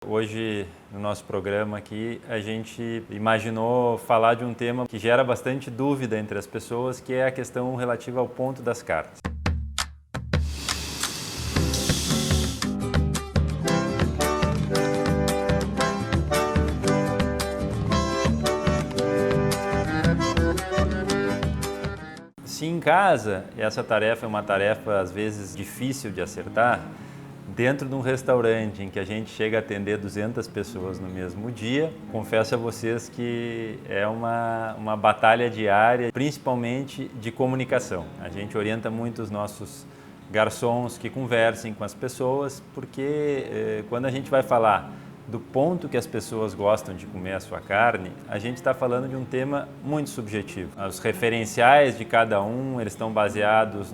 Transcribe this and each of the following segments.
Hoje, no nosso programa aqui, a gente imaginou falar de um tema que gera bastante dúvida entre as pessoas, que é a questão relativa ao ponto das carnes. Se em casa essa tarefa é uma tarefa às vezes difícil de acertar, dentro de um restaurante em que a gente chega a atender 200 pessoas no mesmo dia, confesso a vocês que é uma batalha diária, principalmente de comunicação. A gente orienta muito os nossos garçons que conversem com as pessoas, porque quando a gente vai falar do ponto que as pessoas gostam de comer a sua carne, a gente está falando de um tema muito subjetivo. Os referenciais de cada um, eles estão baseados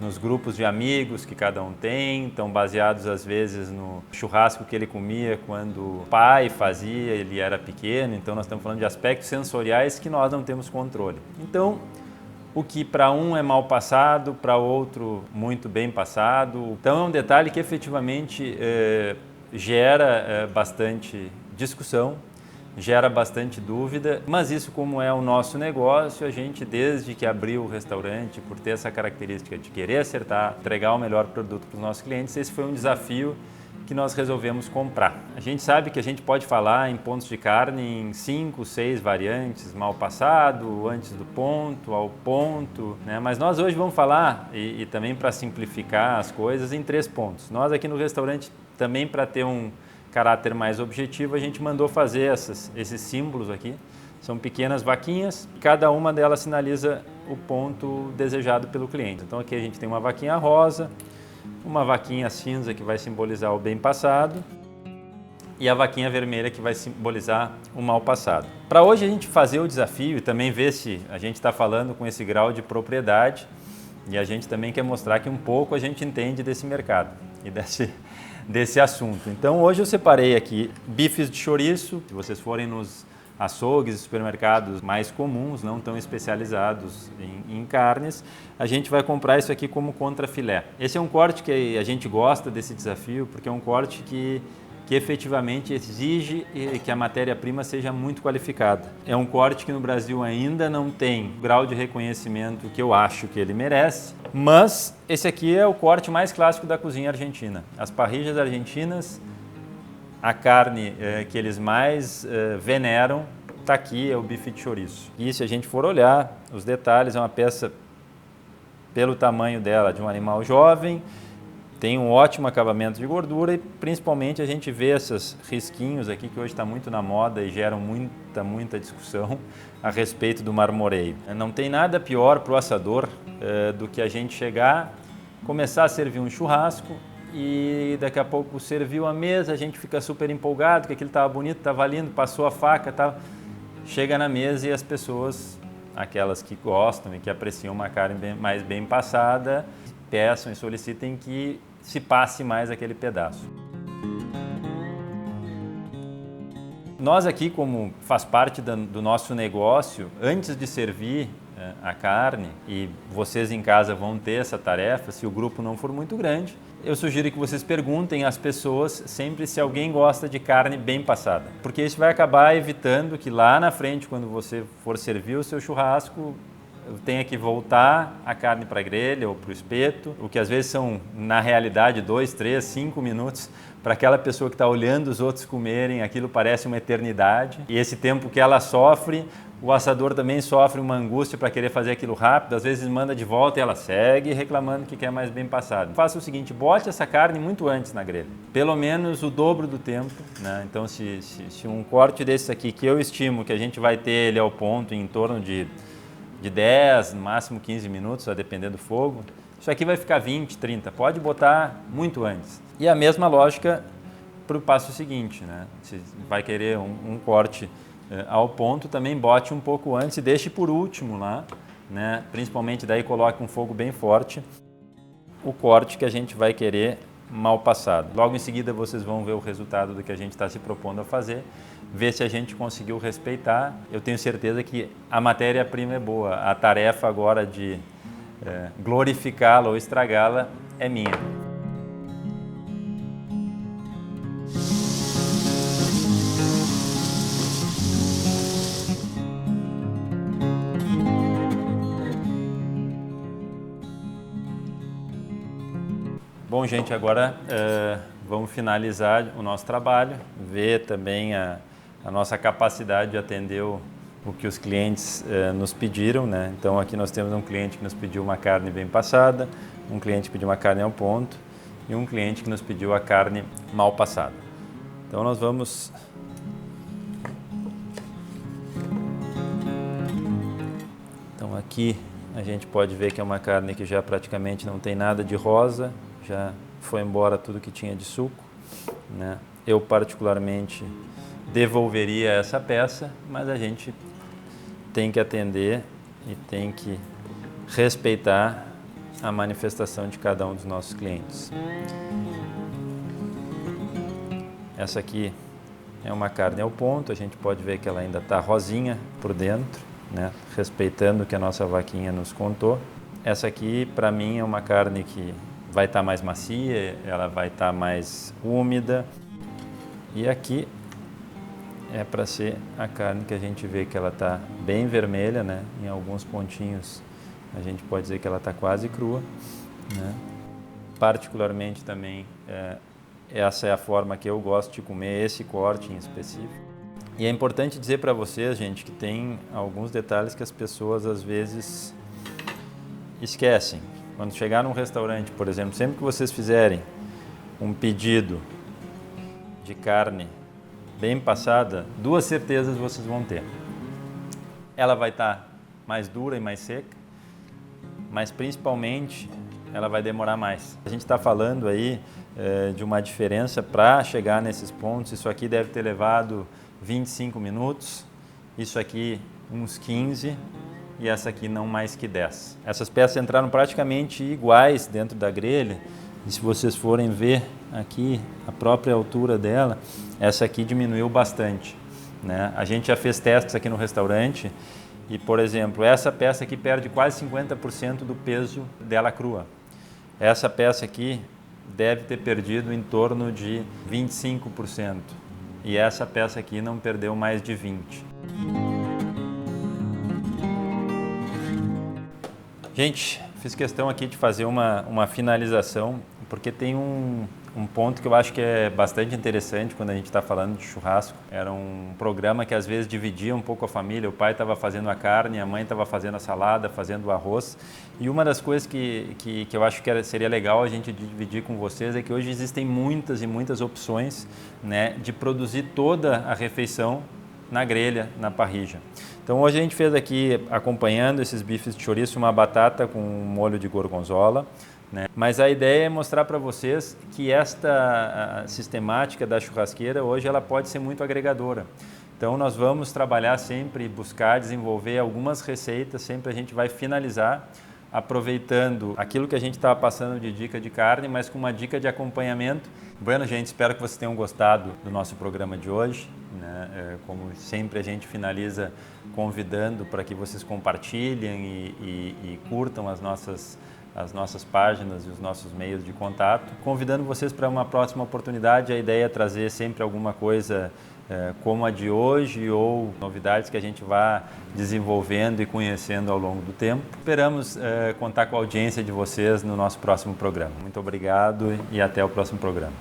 nos grupos de amigos que cada um tem, estão baseados às vezes no churrasco que ele comia quando o pai fazia, ele era pequeno, então nós estamos falando de aspectos sensoriais que nós não temos controle. Então, o que para um é mal passado, para outro muito bem passado. Então é um detalhe que efetivamente gera bastante discussão, gera bastante dúvida, mas isso, como é o nosso negócio, a gente desde que abriu o restaurante, por ter essa característica de querer acertar, entregar o melhor produto para os nossos clientes, esse foi um desafio que nós resolvemos comprar. A gente sabe que a gente pode falar em pontos de carne em 5, 6 variantes, mal passado, antes do ponto, ao ponto, né? Mas nós hoje vamos falar, e também para simplificar as coisas, em 3 pontos. Nós aqui no restaurante, também para ter um caráter mais objetivo, a gente mandou fazer esses símbolos aqui. São pequenas vaquinhas, cada uma delas sinaliza o ponto desejado pelo cliente. Então aqui a gente tem uma vaquinha rosa, uma vaquinha cinza que vai simbolizar o bem passado e a vaquinha vermelha que vai simbolizar o mal passado. Para hoje a gente fazer o desafio e também ver se a gente está falando com esse grau de propriedade, e a gente também quer mostrar que um pouco a gente entende desse mercado e desse assunto. Então hoje eu separei aqui bifes de chouriço. Se vocês forem nos açougues e supermercados mais comuns, não tão especializados em carnes, a gente vai comprar isso aqui como contrafilé. Esse é um corte que a gente gosta desse desafio, porque é um corte que efetivamente exige que a matéria-prima seja muito qualificada. É um corte que no Brasil ainda não tem o grau de reconhecimento que eu acho que ele merece, mas esse aqui é o corte mais clássico da cozinha argentina. As parrillas argentinas, a carne que eles mais veneram, está aqui, é o bife de chouriço. E se a gente for olhar os detalhes, é uma peça, pelo tamanho dela, de um animal jovem, tem um ótimo acabamento de gordura e principalmente a gente vê esses risquinhos aqui que hoje está muito na moda e geram muita discussão a respeito do marmoreio. Não tem nada pior para o assador do que a gente chegar, começar a servir um churrasco e daqui a pouco serviu a mesa, a gente fica super empolgado que aquilo estava bonito, estava lindo, passou a faca, chega na mesa e as pessoas, aquelas que gostam e que apreciam uma carne mais bem passada, peçam e solicitem que se passe mais aquele pedaço. Nós aqui, como faz parte do nosso negócio, antes de servir a carne, e vocês em casa vão ter essa tarefa, se o grupo não for muito grande, eu sugiro que vocês perguntem às pessoas sempre se alguém gosta de carne bem passada, porque isso vai acabar evitando que lá na frente, quando você for servir o seu churrasco, tenha que voltar a carne para a grelha ou para o espeto, o que às vezes são, na realidade, 2, 3, 5 minutos. Para aquela pessoa que está olhando os outros comerem, aquilo parece uma eternidade. E esse tempo que ela sofre, o assador também sofre uma angústia para querer fazer aquilo rápido, às vezes manda de volta e ela segue reclamando que quer mais bem passado. Faça o seguinte, bote essa carne muito antes na grelha, pelo menos o dobro do tempo, né? Então se um corte desse aqui, que eu estimo que a gente vai ter ele ao ponto em torno de 10, no máximo 15 minutos, a depender do fogo. Isso aqui vai ficar 20, 30, pode botar muito antes. E a mesma lógica para o passo seguinte, né? Se vai querer um corte ao ponto, também bote um pouco antes e deixe por último lá, né? Principalmente daí coloque um fogo bem forte, o corte que a gente vai querer mal passado. Logo em seguida vocês vão ver o resultado do que a gente está se propondo a fazer, ver se a gente conseguiu respeitar. Eu tenho certeza que a matéria-prima é boa, a tarefa agora de glorificá-la ou estragá-la é minha. Bom, gente, agora vamos finalizar o nosso trabalho, ver também a nossa capacidade de atender o que os clientes nos pediram, né? Então aqui nós temos um cliente que nos pediu uma carne bem passada, um cliente que pediu uma carne ao ponto e um cliente que nos pediu a carne mal passada. Então nós vamos aqui a gente pode ver que é uma carne que já praticamente não tem nada de rosa, já foi embora tudo que tinha de suco, né? Eu particularmente devolveria essa peça, mas a gente tem que atender e tem que respeitar a manifestação de cada um dos nossos clientes. Essa aqui é uma carne ao ponto, a gente pode ver que ela ainda está rosinha por dentro, né? Respeitando o que a nossa vaquinha nos contou. Essa aqui, para mim, é uma carne que vai estar mais macia, ela vai estar mais úmida. E aqui é para ser a carne que a gente vê que ela está bem vermelha, né? Em alguns pontinhos a gente pode dizer que ela está quase crua, né? Particularmente também, essa é a forma que eu gosto de comer esse corte em específico. E é importante dizer para vocês, gente, que tem alguns detalhes que as pessoas às vezes esquecem. Quando chegar num restaurante, por exemplo, sempre que vocês fizerem um pedido de carne bem passada, duas certezas vocês vão ter. Ela vai estar mais dura e mais seca, mas principalmente ela vai demorar mais. A gente está falando aí de uma diferença para chegar nesses pontos. Isso aqui deve ter levado 25 minutos, isso aqui uns 15 e essa aqui não mais que 10. Essas peças entraram praticamente iguais dentro da grelha e se vocês forem ver aqui a própria altura dela, essa aqui diminuiu bastante, né? A gente já fez testes aqui no restaurante e, por exemplo, essa peça aqui perde quase 50% do peso dela crua. Essa peça aqui deve ter perdido em torno de 25%. E essa peça aqui não perdeu mais de 20%. Gente, fiz questão aqui de fazer uma finalização, porque tem um ponto que eu acho que é bastante interessante quando a gente está falando de churrasco. Era um programa que às vezes dividia um pouco a família, o pai estava fazendo a carne, a mãe estava fazendo a salada, fazendo o arroz. E uma das coisas que eu acho que seria legal a gente dividir com vocês é que hoje existem muitas e muitas opções, né, de produzir toda a refeição na grelha, na parrilla. Então hoje a gente fez aqui, acompanhando esses bifes de chouriço, uma batata com molho de gorgonzola, né? Mas a ideia é mostrar para vocês que esta sistemática da churrasqueira hoje ela pode ser muito agregadora. Então nós vamos trabalhar sempre, buscar desenvolver algumas receitas, sempre a gente vai finalizar aproveitando aquilo que a gente estava passando de dica de carne, mas com uma dica de acompanhamento. Bueno, gente, espero que vocês tenham gostado do nosso programa de hoje, né? Como sempre a gente finaliza convidando para que vocês compartilhem e curtam as nossas páginas e os nossos meios de contato. Convidando vocês para uma próxima oportunidade, a ideia é trazer sempre alguma coisa como a de hoje ou novidades que a gente vá desenvolvendo e conhecendo ao longo do tempo. Esperamos contar com a audiência de vocês no nosso próximo programa. Muito obrigado e até o próximo programa.